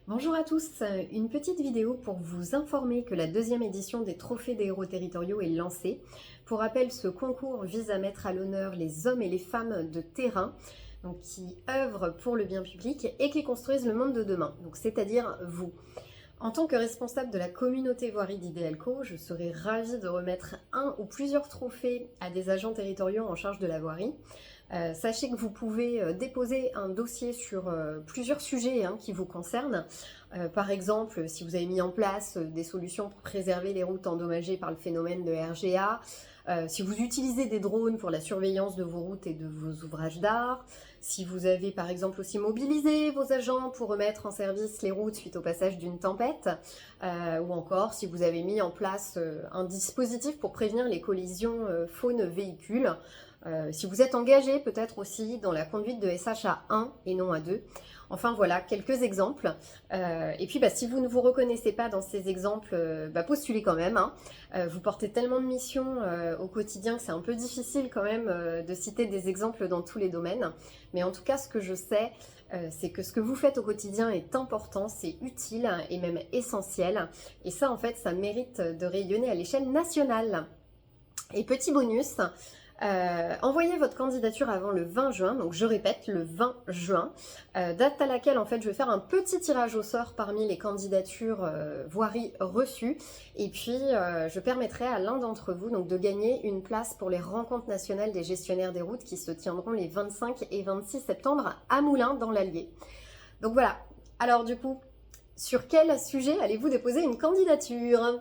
Bonjour à tous, une petite vidéo pour vous informer que la deuxième édition des Trophées des héros territoriaux est lancée. Pour rappel, ce concours vise à mettre à l'honneur les hommes et les femmes de terrain, donc qui œuvrent pour le bien public et qui construisent le monde de demain, donc c'est-à-dire vous. En tant que responsable de la communauté voirie d'Idéalco, je serai ravie de remettre un ou plusieurs trophées à des agents territoriaux en charge de la voirie. Sachez que vous pouvez déposer un dossier sur plusieurs sujets qui vous concernent. Par exemple, si vous avez mis en place des solutions pour préserver les routes endommagées par le phénomène de RGA, si vous utilisez des drones pour la surveillance de vos routes et de vos ouvrages d'art, si vous avez par exemple aussi mobilisé vos agents pour remettre en service les routes suite au passage d'une tempête, ou encore si vous avez mis en place un dispositif pour prévenir les collisions faune-véhicule. Si vous êtes engagé peut-être aussi dans la conduite de SH à 1 et non à 2. Enfin voilà, quelques exemples. Et puis si vous ne vous reconnaissez pas dans ces exemples, postulez quand même. Vous portez tellement de missions au quotidien que c'est un peu difficile quand même de citer des exemples dans tous les domaines. Mais en tout cas, ce que je sais, c'est que ce que vous faites au quotidien est important, c'est utile et même essentiel. Et ça, en fait, ça mérite de rayonner à l'échelle nationale. Et petit bonus, envoyez votre candidature avant le 20 juin, donc je répète, le 20 juin, date à laquelle en fait je vais faire un petit tirage au sort parmi les candidatures voirie reçues, et puis je permettrai à l'un d'entre vous donc de gagner une place pour les rencontres nationales des gestionnaires des routes qui se tiendront les 25 et 26 septembre à Moulins dans l'Allier. Donc voilà, alors du coup, sur quel sujet allez-vous déposer une candidature ?